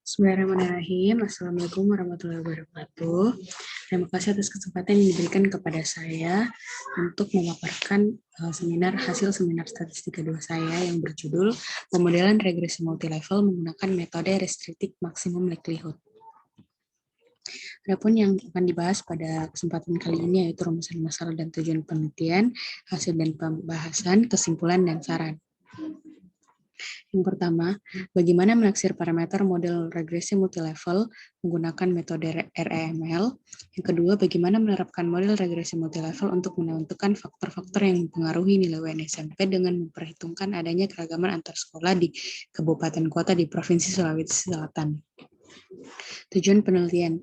Bismillahirrahmanirrahim. Assalamualaikum warahmatullahi wabarakatuh. Terima kasih atas kesempatan yang diberikan kepada saya untuk memaparkan hasil seminar statistika 2 saya yang berjudul Pemodelan Regresi Multilevel menggunakan metode Restricted Maximum Likelihood. Adapun yang akan dibahas pada kesempatan kali ini yaitu rumusan masalah dan tujuan penelitian, hasil dan pembahasan, kesimpulan, dan saran. Yang pertama, bagaimana menaksir parameter model regresi multilevel menggunakan metode REML. Yang kedua, bagaimana menerapkan model regresi multilevel untuk menentukan faktor-faktor yang mempengaruhi nilai UN SMP dengan memperhitungkan adanya keragaman antar sekolah di kabupaten kota di Provinsi Sulawesi Selatan. Tujuan penelitian.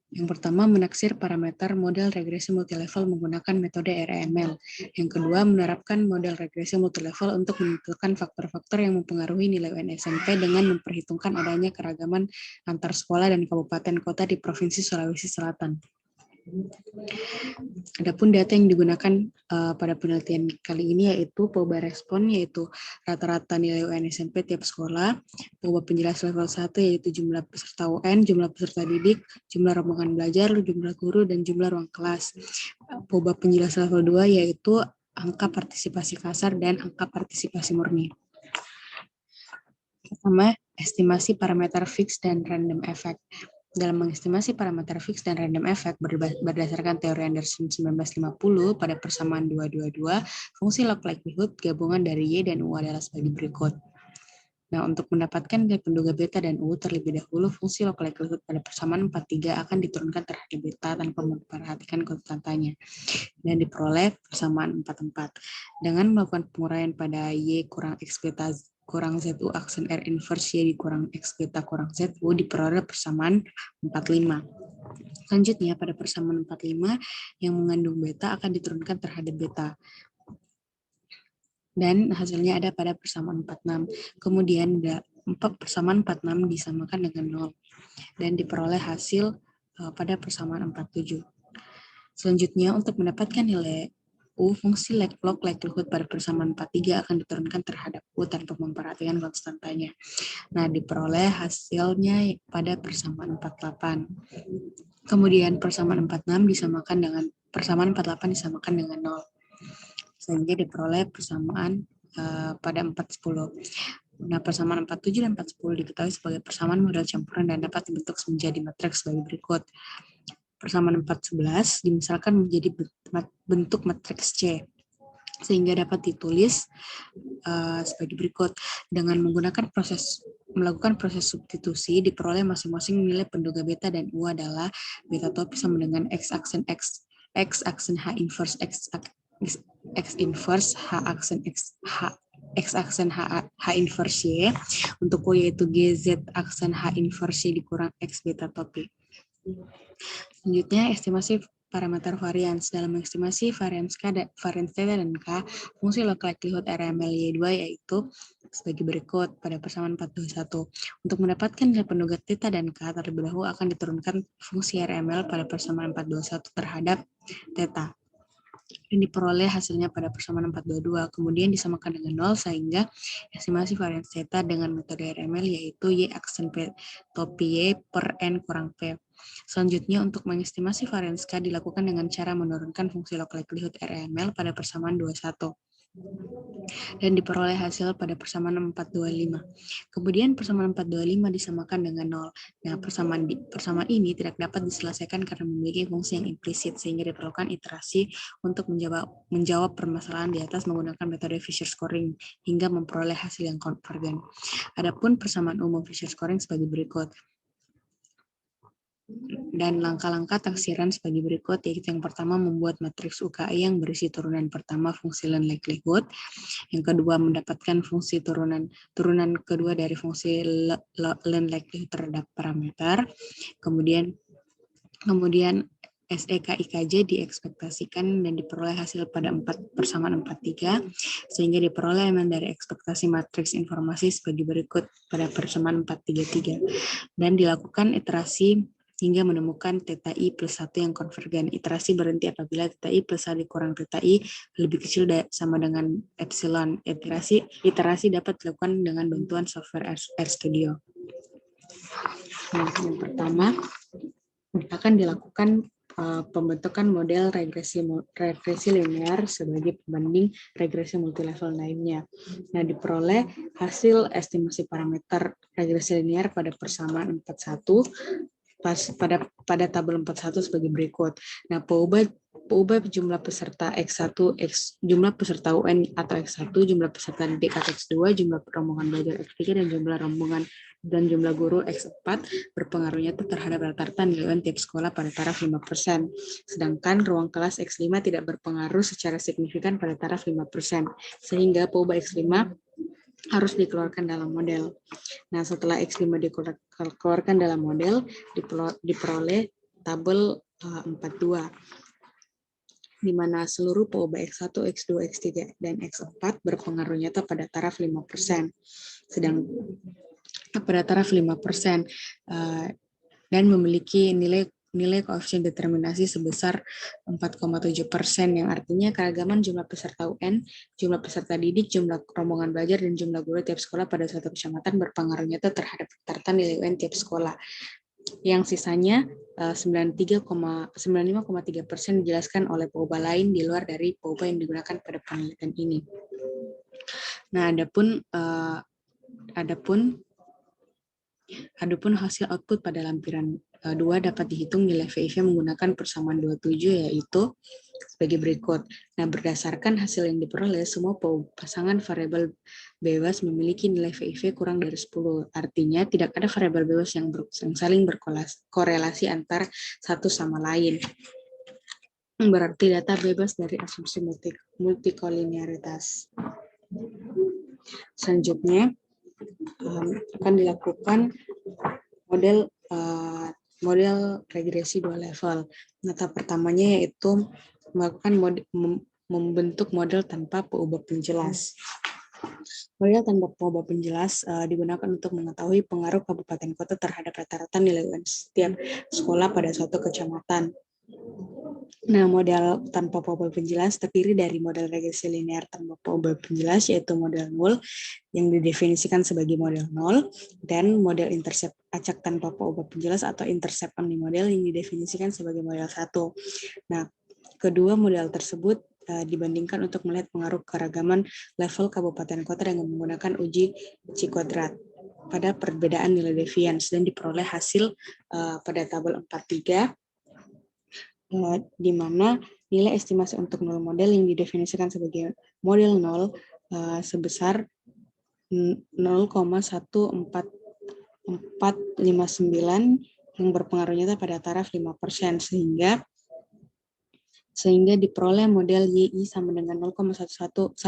Yang pertama, menaksir parameter model regresi multilevel menggunakan metode REML. Yang kedua, menerapkan model regresi multilevel untuk menentukan faktor-faktor yang mempengaruhi nilai UN SMP dengan memperhitungkan adanya keragaman antar sekolah dan kabupaten kota di Provinsi Sulawesi Selatan. Adapun data yang digunakan pada penelitian kali ini yaitu POBA respon, yaitu rata-rata nilai UN SMP tiap sekolah, POBA penjelas level 1 yaitu jumlah peserta UN, jumlah peserta didik, jumlah rombongan belajar, jumlah guru, dan jumlah ruang kelas. POBA penjelas level 2 yaitu angka partisipasi kasar dan angka partisipasi murni. Pertama, estimasi parameter fix dan random effect. Dalam mengestimasi parameter fix dan random effect berdasarkan teori Anderson 1950 pada persamaan 222, fungsi log likelihood gabungan dari Y dan U adalah sebagai berikut. Nah, untuk mendapatkan nilai penduga beta dan U terlebih dahulu, fungsi log likelihood pada persamaan 43 akan diturunkan terhadap beta tanpa memperhatikan konstantanya dan diperoleh persamaan 44. Dengan melakukan penguraian pada Y kurang X beta kurang ZU aksen R inverse Y kurang X beta kurang ZU diperoleh persamaan 45. Selanjutnya, pada persamaan 45 yang mengandung beta akan diturunkan terhadap beta. Dan hasilnya ada pada persamaan 46. Kemudian persamaan 46 disamakan dengan 0. Dan diperoleh hasil pada persamaan 47. Selanjutnya, untuk mendapatkan nilai U, fungsi log likelihood pada persamaan 43 akan diturunkan terhadap U tanpa memperhatikan konstantanya. Nah, diperoleh hasilnya pada persamaan 48. Kemudian persamaan 46 disamakan dengan persamaan 48 disamakan dengan 0. Sehingga diperoleh persamaan pada 410. Nah, persamaan 47 dan 410 diketahui sebagai persamaan model campuran dan dapat dibentuk menjadi matriks sebagai berikut. Persamaan 411 dimisalkan menjadi bentuk matriks C, sehingga dapat ditulis sebagai berikut. Dengan melakukan proses substitusi, diperoleh masing-masing nilai penduga beta dan U adalah beta topi sama dengan X aksen H inverse X inverse H aksen X aksen H inverse Y, untuk U yaitu GZ aksen H inverse Y dikurang X beta topi. Selanjutnya, estimasi parameter varians. Dalam mengestimasi varians theta dan K, fungsi log likelihood RML Y2 yaitu sebagai berikut pada persamaan 421. Untuk mendapatkan nilai penduga theta dan K, terlebih dahulu akan diturunkan fungsi RML pada persamaan 421 terhadap theta. Dan diperoleh hasilnya pada persamaan 422, kemudian disamakan dengan 0 sehingga estimasi varians theta dengan metode RML yaitu Y aksen P topi Y per N kurang P. Selanjutnya, untuk mengestimasi varians K dilakukan dengan cara menurunkan fungsi log likelihood RML pada persamaan 21 dan diperoleh hasil pada persamaan 425. Kemudian persamaan 425 disamakan dengan 0. Nah, persamaan ini tidak dapat diselesaikan karena memiliki fungsi yang implisit, sehingga diperlukan iterasi untuk menjawab permasalahan di atas menggunakan metode Fisher scoring hingga memperoleh hasil yang konvergen. Adapun persamaan umum Fisher scoring sebagai berikut. Dan langkah-langkah taksiran sebagai berikut, yaitu yang pertama membuat matriks UKI yang berisi turunan pertama fungsi len likelihood, yang kedua mendapatkan fungsi turunan kedua dari fungsi len likelihood terhadap parameter, kemudian SEK IKJ diekspektasikan dan diperoleh hasil pada persamaan 43, sehingga diperoleh elemen dari ekspektasi matriks informasi sebagai berikut pada persamaan 433, dan dilakukan iterasi hingga menemukan theta I plus 1 yang konvergen. Iterasi berhenti apabila theta I plus 1 kurang theta I lebih kecil sama dengan epsilon. Iterasi dapat dilakukan dengan bantuan software RStudio. Nah, yang pertama akan dilakukan pembentukan model regresi linear sebagai pembanding regresi multilevel lainnya. Nah, diperoleh hasil estimasi parameter regresi linear pada persamaan 41 pada tabel 41 sebagai berikut. Nah, PUBA jumlah peserta X1, jumlah peserta UN atau X1, jumlah peserta didik atau X2, jumlah rombongan belajar X3, dan jumlah rombongan dan jumlah guru X4 berpengaruhnya terhadap rata-rata nilai UN tiap sekolah pada taraf 5%. Sedangkan ruang kelas X5 tidak berpengaruh secara signifikan pada taraf 5%. Sehingga PUBA X5 harus dikeluarkan dalam model. Nah, setelah X5 dikeluarkan dalam model, diperoleh tabel 42, di mana seluruh PUBA X1, X2, X3, dan X4 berpengaruh nyata pada taraf 5%. Sedang pada taraf 5% dan memiliki nilai koefisien determinasi sebesar 4,7%, yang artinya keragaman jumlah peserta UN, jumlah peserta didik, jumlah rombongan belajar, dan jumlah guru tiap sekolah pada suatu kecamatan berpengaruh nyata terhadap rata-rata nilai UN tiap sekolah. Yang sisanya 95,3% dijelaskan oleh PUBA lain di luar dari PUBA yang digunakan pada penelitian ini. Nah, adapun hasil output pada lampiran 2 dapat dihitung nilai VIV menggunakan persamaan 27, yaitu sebagai berikut. Nah, berdasarkan hasil yang diperoleh, semua pasangan variabel bebas memiliki nilai VIV kurang dari 10. Artinya, tidak ada variabel bebas yang saling berkorelasi antar satu sama lain. Berarti data bebas dari asumsi multikolinearitas. Selanjutnya, akan dilakukan model regresi 2 level. Nah, tahap pertamanya yaitu melakukan membentuk model tanpa PUBA penjelas. Model tanpa PUBA penjelas digunakan untuk mengetahui pengaruh kabupaten kota terhadap rata-rata nilai UN setiap sekolah pada suatu kecamatan. Nah, model tanpa PUBA penjelas terdiri dari model regresi linear tanpa PUBA penjelas, yaitu model nul yang didefinisikan sebagai model 0, dan model intercept acak tanpa PUBA penjelas atau intercept only model yang didefinisikan sebagai model 1. Nah, kedua model tersebut dibandingkan untuk melihat pengaruh keragaman level kabupaten kota dengan menggunakan uji Cauchy kuadrat pada perbedaan nilai deviance, dan diperoleh hasil pada tabel 43, di mana nilai estimasi untuk nol model yang didefinisikan sebagai model 0 sebesar 0,14459 yang berpengaruh nyata pada taraf 5%, sehingga diperoleh model YI sama dengan 0,14459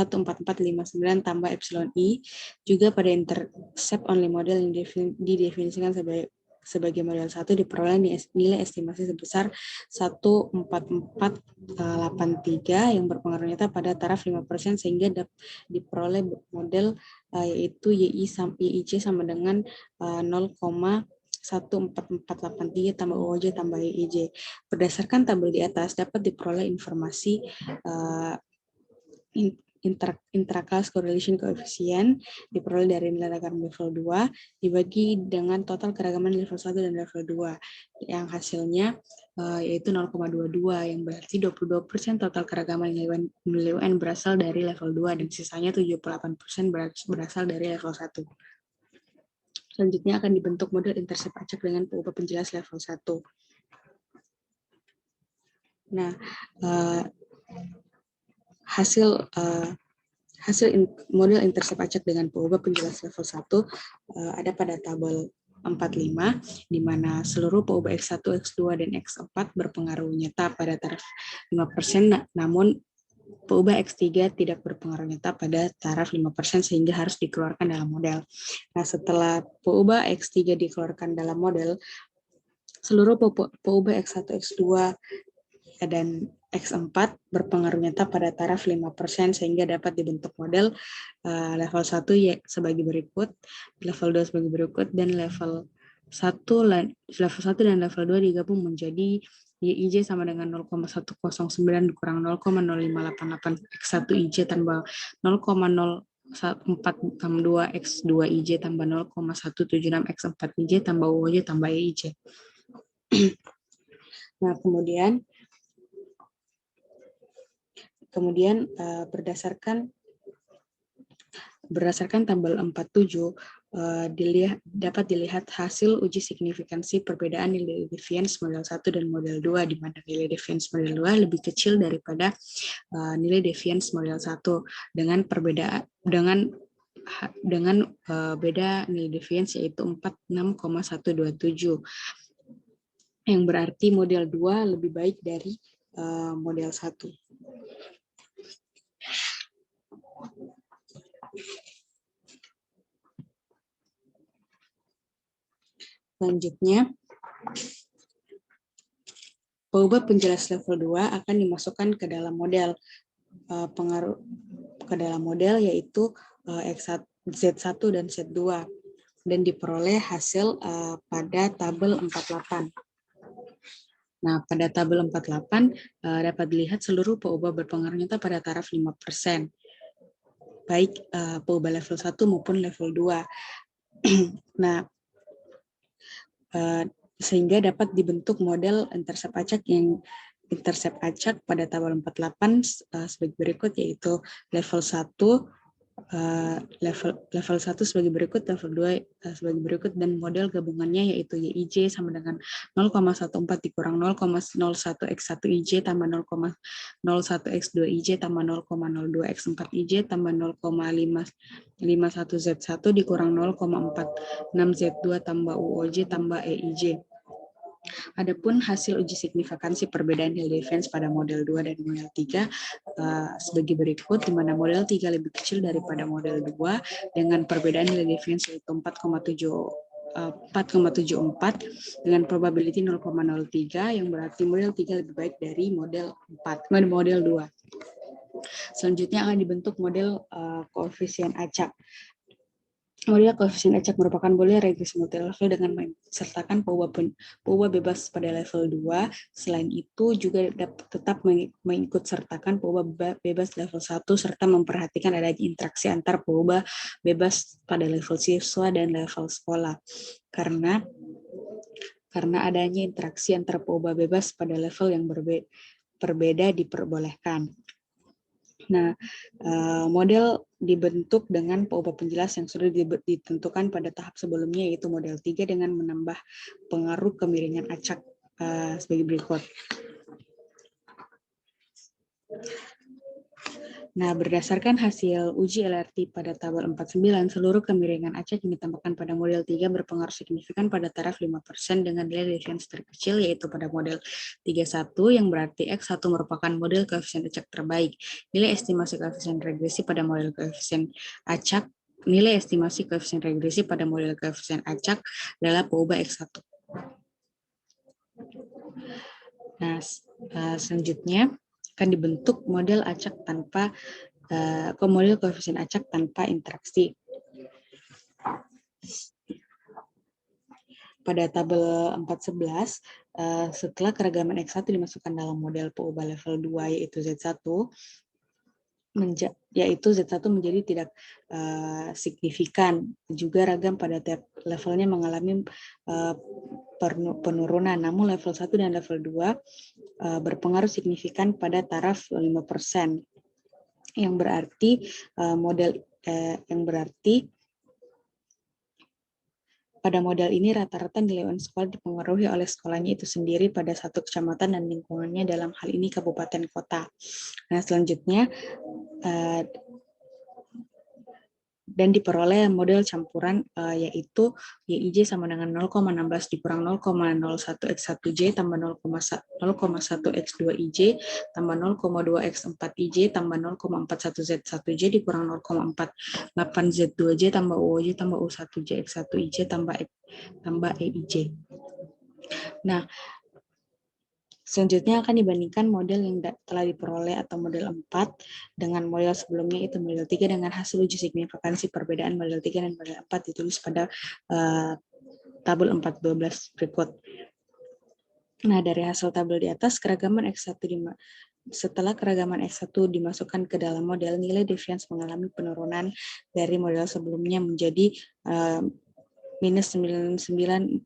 tambah epsilon I. Juga pada intercept only model yang didefinisikan sebagai model 1 diperoleh nilai estimasi sebesar 14483 yang berpengaruh nyata pada taraf 5%, sehingga diperoleh model yaitu YIC sama dengan 0,14483 tambah OJ tambah YIJ. Berdasarkan tabel di atas dapat diperoleh informasi intra-class correlation coefficient diperoleh dari nilai keragaman level 2 dibagi dengan total keragaman level 1 dan level 2, yang hasilnya yaitu 0,22, yang berarti 22% total keragaman nilai UN berasal dari level 2 dan sisanya 78% berasal dari level 1. Selanjutnya akan dibentuk model intercept acak dengan PUBA penjelas level 1. Nah, hasil model intercept acak dengan PUBA penjelas level 1 ada pada tabel 45, di mana seluruh PUBA X1, X2, dan X4 berpengaruh nyata pada taraf 5%, namun PUBA X3 tidak berpengaruh nyata pada taraf 5%, sehingga harus dikeluarkan dalam model. Nah, setelah PUBA X3 dikeluarkan dalam model, seluruh PUBA X1, X2, dan X4 berpengaruh nyata pada taraf 5%, sehingga dapat dibentuk model level 1 sebagai berikut, level 2 sebagai berikut, dan level 1 dan level 2 digabung menjadi YIJ sama dengan 0,109 dikurang 0,0588 X1 IJ tambah 0,0 462X2IJ tambah 0,176X4IJ tambah UOJ tambah EIJ. Nah, kemudian berdasarkan tabel 47 dapat dilihat hasil uji signifikansi perbedaan nilai deviance model 1 dan model 2, di mana nilai deviance model 2 lebih kecil daripada nilai deviance model 1 dengan beda nilai deviance yaitu 46,127, yang berarti model 2 lebih baik dari model 1. Selanjutnya, peubah penjelas level 2 akan dimasukkan ke dalam model yaitu Z1 dan Z2 dan diperoleh hasil pada tabel 48. Nah, pada tabel 48 dapat dilihat seluruh peubah berpengaruh nyata pada taraf 5%, baik peubah level 1 maupun level 2. Nah, sehingga dapat dibentuk model intercept acak pada tabel 48 sebagai berikut, yaitu level 1 sebagai berikut, level 2 sebagai berikut, dan model gabungannya yaitu YIJ sama dengan 0,14 dikurang 0,01X1IJ tambah 0,01X2IJ tambah 0,02X4IJ tambah 0,51Z1 dikurang 0,46Z2 tambah UOJ tambah EIJ. Adapun hasil uji signifikansi perbedaan nilai deviance pada model 2 dan model 3 sebagai berikut, di mana model 3 lebih kecil daripada model 2 dengan perbedaan nilai deviance yaitu 4,74 dengan probability 0,03, yang berarti model 3 lebih baik dari model 2. Selanjutnya akan dibentuk model koefisien acak. Model koefisien acak merupakan model regresi multilevel dengan mensertakan peubah bebas pada level 2. Selain itu juga tetap mengikut sertakan peubah bebas level 1 serta memperhatikan adanya interaksi antar peubah bebas pada level siswa dan level sekolah. Karena adanya interaksi antar peubah bebas pada level yang berbeda diperbolehkan. Nah, model dibentuk dengan peubah penjelas yang sudah ditentukan pada tahap sebelumnya, yaitu model 3 dengan menambah pengaruh kemiringan acak sebagai berikut. Nah, berdasarkan hasil uji LRT pada tabel 49, seluruh kemiringan acak yang ditambahkan pada model 3 berpengaruh signifikan pada taraf 5% dengan nilai deviance terkecil, yaitu pada model 31, yang berarti X1 merupakan model koefisien acak terbaik. Nilai estimasi koefisien regresi pada model koefisien acak adalah peubah X1. Nah, selanjutnya akan dibentuk model acak model koefisien acak tanpa interaksi. Pada tabel 411, setelah keragaman X1 dimasukkan dalam model peubah level 2 yaitu Z1 menjadi tidak signifikan. Juga ragam pada tiap levelnya mengalami penurunan, namun level 1 dan level 2 berpengaruh signifikan pada taraf 5%, yang berarti pada model ini rata-rata nilai UN sekolah dipengaruhi oleh sekolahnya itu sendiri pada satu kecamatan dan lingkungannya, dalam hal ini kabupaten kota. Nah, selanjutnya dan diperoleh model campuran yaitu YIJ sama dengan 0,16 dikurang 0,01X1J tambah 0,1X2IJ tambah 0,2X4IJ tambah 0,41Z1J dikurang 0,48Z2J tambah UOJ tambah U1J X1IJ tambah EIJ. Nah, selanjutnya akan dibandingkan model yang telah diperoleh atau model 4 dengan model sebelumnya, itu model 3 dengan hasil uji signifikansi perbedaan model 3 dan model 4 ditulis pada tabel 412 berikut. Nah, dari hasil tabel di atas, keragaman X1 setelah keragaman X1 dimasukkan ke dalam model, nilai deviance mengalami penurunan dari model sebelumnya menjadi minus 99,0.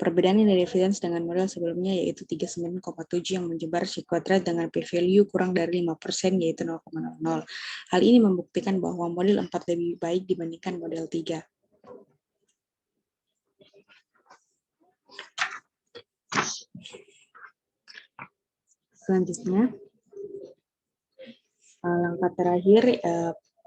Perbedaan nilai deviance dengan model sebelumnya yaitu 39,7 yang menyebar si kuadrat dengan p-value kurang dari 5% yaitu 0,00. Hal ini membuktikan bahwa model 4 lebih baik dibandingkan model 3. Selanjutnya, langkah terakhir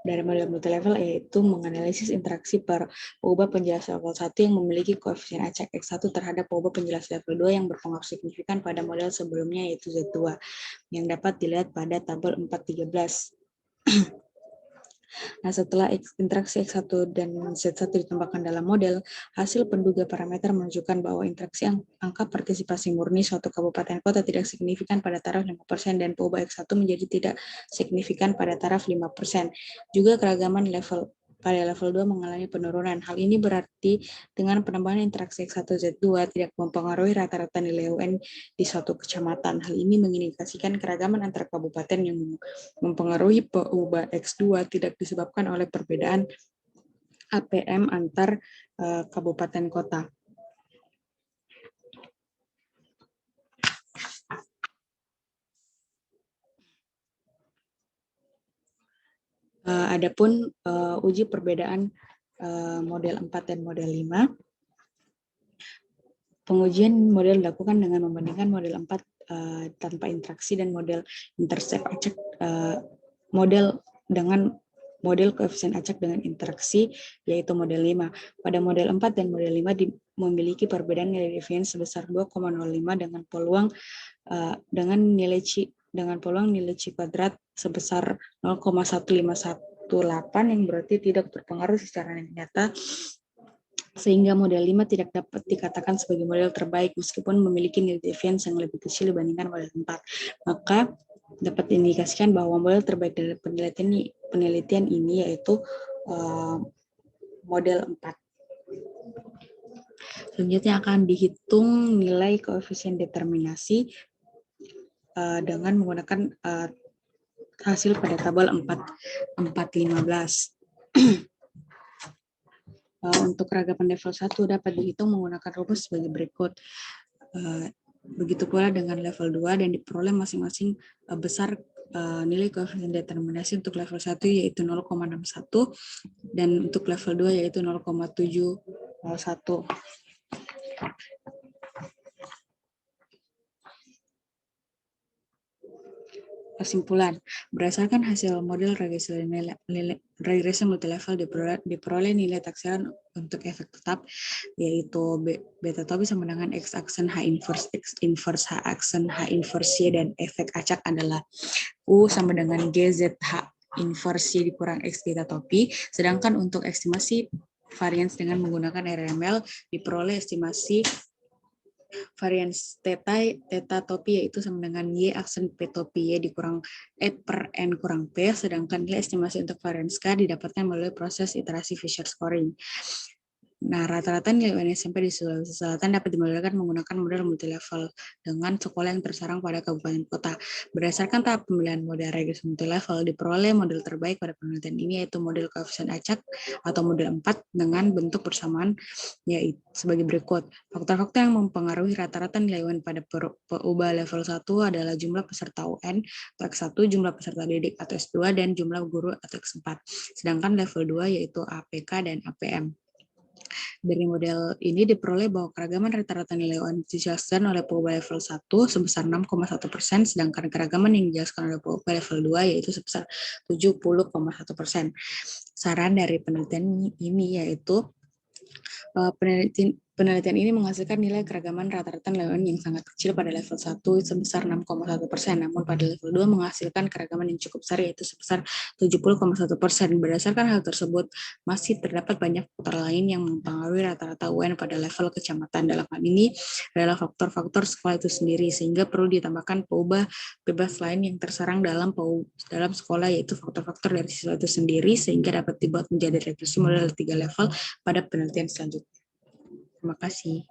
dari model multilevel yaitu menganalisis interaksi per peubah penjelas level 1 yang memiliki koefisien acak X1 terhadap peubah penjelas level 2 yang berpengaruh signifikan pada model sebelumnya yaitu Z2 yang dapat dilihat pada tabel 4.13. Nah, setelah interaksi X1 dan Z1 ditambahkan dalam model, hasil penduga parameter menunjukkan bahwa interaksi angka partisipasi murni suatu kabupaten kota tidak signifikan pada taraf 5% dan peubah X1 menjadi tidak signifikan pada taraf 5%. Juga keragaman pada level 2 mengalami penurunan. Hal ini berarti dengan penambahan interaksi X1 Z2 tidak mempengaruhi rata-rata nilai UN di suatu kecamatan. Hal ini mengindikasikan keragaman antar kabupaten yang mempengaruhi peubah X2 tidak disebabkan oleh perbedaan APM antar kabupaten kota. Adapun uji perbedaan model 4 dan model 5. Pengujian model dilakukan dengan membandingkan model 4 tanpa interaksi dan model intercept acak model dengan model koefisien acak dengan interaksi yaitu model 5. Pada model 4 dan model 5 memiliki perbedaan nilai deviance sebesar 2,05 dengan peluang nilai C kuadrat sebesar 0,1518 yang berarti tidak berpengaruh secara nyata, sehingga model 5 tidak dapat dikatakan sebagai model terbaik meskipun memiliki nilai deviance yang lebih kecil dibandingkan model 4. Maka dapat diindikasikan bahwa model terbaik dari penelitian ini yaitu model 4. Selanjutnya akan dihitung nilai koefisien determinasi dengan menggunakan hasil pada tabel 4.15. Untuk keragaman level 1 dapat dihitung menggunakan rumus sebagai berikut. Begitu pula dengan level 2 dan diperoleh masing-masing besar nilai koefisien determinasi untuk level 1 yaitu 0,61 dan untuk level 2 yaitu 0,701. Kesimpulan, berdasarkan hasil model regresi multilevel diperoleh nilai taksiran untuk efek tetap, yaitu beta topi sama dengan X aksen H inverse H aksen H inverse Y, dan efek acak adalah U sama dengan GZH inverse Y dikurang X beta topi, sedangkan untuk estimasi varians dengan menggunakan RML diperoleh estimasi varians theta topi yaitu sama dengan Y aksen P topi Y dikurang E per N kurang P, sedangkan nilai estimasi untuk varians K didapatkan melalui proses iterasi Fisher scoring. Nah, rata-rata nilai UN SMP di Sulawesi Selatan dapat dimodelkan menggunakan model multilevel dengan sekolah yang tersarang pada kabupaten kota. Berdasarkan tahap pemilihan model regresi multilevel, diperoleh model terbaik pada penelitian ini yaitu model koefisien acak atau model 4 dengan bentuk persamaan yaitu sebagai berikut. Faktor-faktor yang mempengaruhi rata-rata nilai UN pada peubah level 1 adalah jumlah peserta UN atau X1, jumlah peserta didik atau S2, dan jumlah guru atau X4. Sedangkan level 2 yaitu APK dan APM. Dari model ini diperoleh bahwa keragaman rata-rata nilai UN dijelaskan oleh peubah level 1 sebesar 6,1%, sedangkan keragaman yang dijelaskan oleh peubah level 2 yaitu sebesar 70,1%. Saran dari penelitian ini yaitu penelitian ini menghasilkan nilai keragaman rata-rata nilai UN yang sangat kecil pada level 1 sebesar 6,1%, namun pada level 2 menghasilkan keragaman yang cukup besar yaitu sebesar 70,1%. Berdasarkan hal tersebut, masih terdapat banyak faktor lain yang mempengaruhi rata-rata UN pada level kecamatan. Dalam hal ini adalah faktor-faktor sekolah itu sendiri, sehingga perlu ditambahkan peubah bebas lain yang tersarang dalam sekolah, yaitu faktor-faktor dari siswa itu sendiri, sehingga dapat dibuat menjadi regresi model 3 level pada penelitian selanjutnya. Terima kasih.